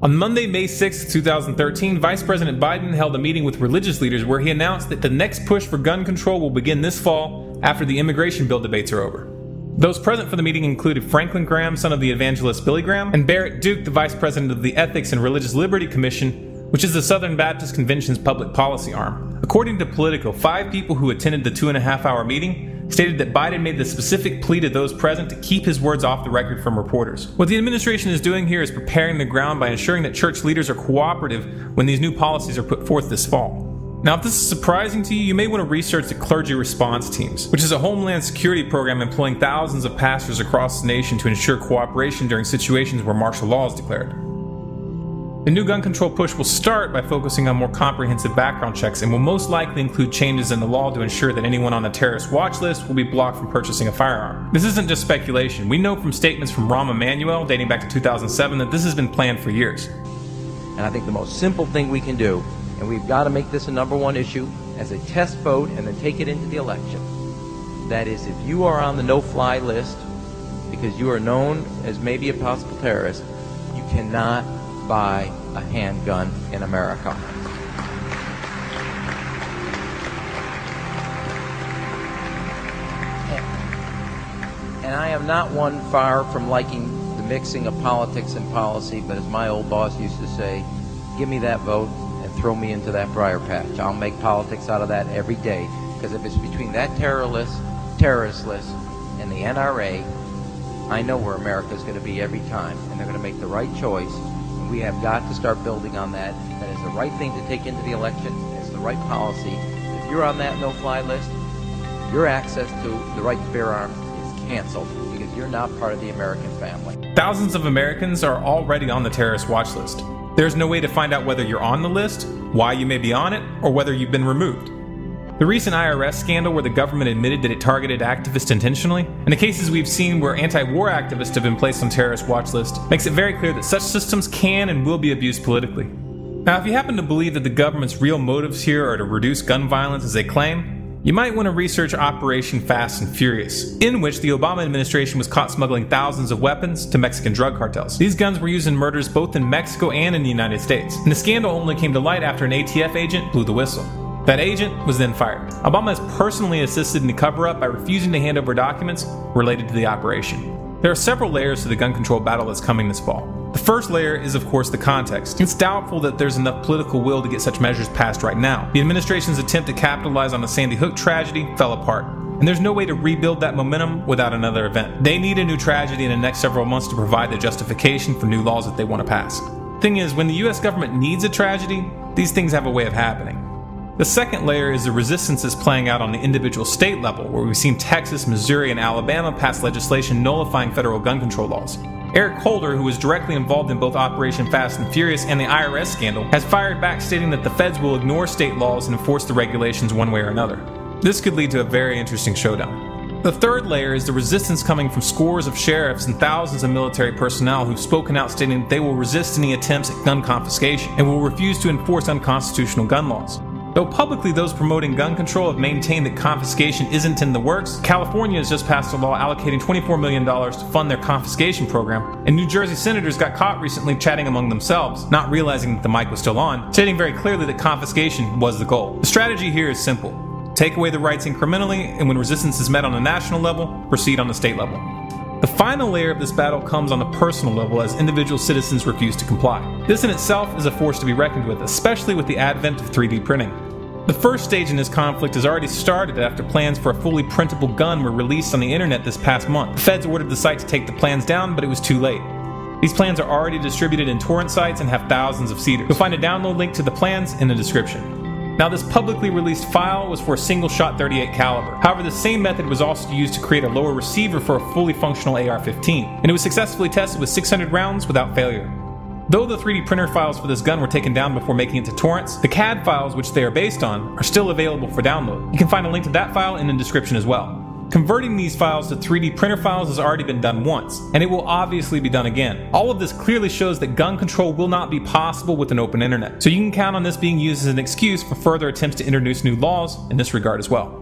On Monday, May 6, 2013, Vice President Biden held a meeting with religious leaders where he announced that the next push for gun control will begin this fall after the immigration bill debates are over. Those present for the meeting included Franklin Graham, son of the evangelist Billy Graham, and Barrett Duke, the Vice President of the Ethics and Religious Liberty Commission, which is the Southern Baptist Convention's public policy arm. According to Politico, 5 people who attended the 2.5-hour meeting stated that Biden made the specific plea to those present to keep his words off the record from reporters. What the administration is doing here is preparing the ground by ensuring that church leaders are cooperative when these new policies are put forth this fall. Now, if this is surprising to you, you may want to research the Clergy Response Teams, which is a homeland security program employing thousands of pastors across the nation to ensure cooperation during situations where martial law is declared. The new gun control push will start by focusing on more comprehensive background checks and will most likely include changes in the law to ensure that anyone on the terrorist watch list will be blocked from purchasing a firearm. This isn't just speculation. We know from statements from Rahm Emanuel dating back to 2007 that this has been planned for years. And I think the most simple thing we can do, and we've got to make this a #1 issue as a test vote and then take it into the election, that is, if you are on the no-fly list because you are known as maybe a possible terrorist, you cannot buy a handgun in America. And I am not one far from liking the mixing of politics and policy, but as my old boss used to say, give me that vote and throw me into that briar patch. I'll make politics out of that every day, because if it's between that terrorist list and the NRA, I know where America is going to be every time, and they're going to make the right choice. We have got to start building on that. That is the right thing to take into the election. It's the right policy. If you're on that no-fly list, your access to the right to bear arms is canceled because you're not part of the American family. Thousands of Americans are already on the terrorist watch list. There's no way to find out whether you're on the list, why you may be on it, or whether you've been removed. The recent IRS scandal where the government admitted that it targeted activists intentionally, and the cases we've seen where anti-war activists have been placed on terrorist watch lists, makes it very clear that such systems can and will be abused politically. Now, if you happen to believe that the government's real motives here are to reduce gun violence as they claim, you might want to research Operation Fast and Furious, in which the Obama administration was caught smuggling thousands of weapons to Mexican drug cartels. These guns were used in murders both in Mexico and in the United States, and the scandal only came to light after an ATF agent blew the whistle. That agent was then fired. Obama has personally assisted in the cover-up by refusing to hand over documents related to the operation. There are several layers to the gun control battle that's coming this fall. The first layer is, of course, the context. It's doubtful that there's enough political will to get such measures passed right now. The administration's attempt to capitalize on the Sandy Hook tragedy fell apart, and there's no way to rebuild that momentum without another event. They need a new tragedy in the next several months to provide the justification for new laws that they want to pass. The thing is, when the US government needs a tragedy, these things have a way of happening. The second layer is the resistance that's playing out on the individual state level, where we've seen Texas, Missouri, and Alabama pass legislation nullifying federal gun control laws. Eric Holder, who was directly involved in both Operation Fast and Furious and the IRS scandal, has fired back stating that the feds will ignore state laws and enforce the regulations one way or another. This could lead to a very interesting showdown. The third layer is the resistance coming from scores of sheriffs and thousands of military personnel who've spoken out stating that they will resist any attempts at gun confiscation and will refuse to enforce unconstitutional gun laws. Though publicly those promoting gun control have maintained that confiscation isn't in the works, California has just passed a law allocating $24 million to fund their confiscation program, and New Jersey senators got caught recently chatting among themselves, not realizing that the mic was still on, stating very clearly that confiscation was the goal. The strategy here is simple. Take away the rights incrementally, and when resistance is met on a national level, proceed on the state level. The final layer of this battle comes on the personal level as individual citizens refuse to comply. This in itself is a force to be reckoned with, especially with the advent of 3D printing. The first stage in this conflict has already started after plans for a fully printable gun were released on the internet this past month. The feds ordered the site to take the plans down, but it was too late. These plans are already distributed in torrent sites and have thousands of seeders. You'll find a download link to the plans in the description. Now, this publicly released file was for a single-shot .38 caliber. However, the same method was also used to create a lower receiver for a fully functional AR-15, and it was successfully tested with 600 rounds without failure. Though the 3D printer files for this gun were taken down before making it to torrents, the CAD files which they are based on are still available for download. You can find a link to that file in the description as well. Converting these files to 3D printer files has already been done once, and it will obviously be done again. All of this clearly shows that gun control will not be possible with an open internet, so you can count on this being used as an excuse for further attempts to introduce new laws in this regard as well.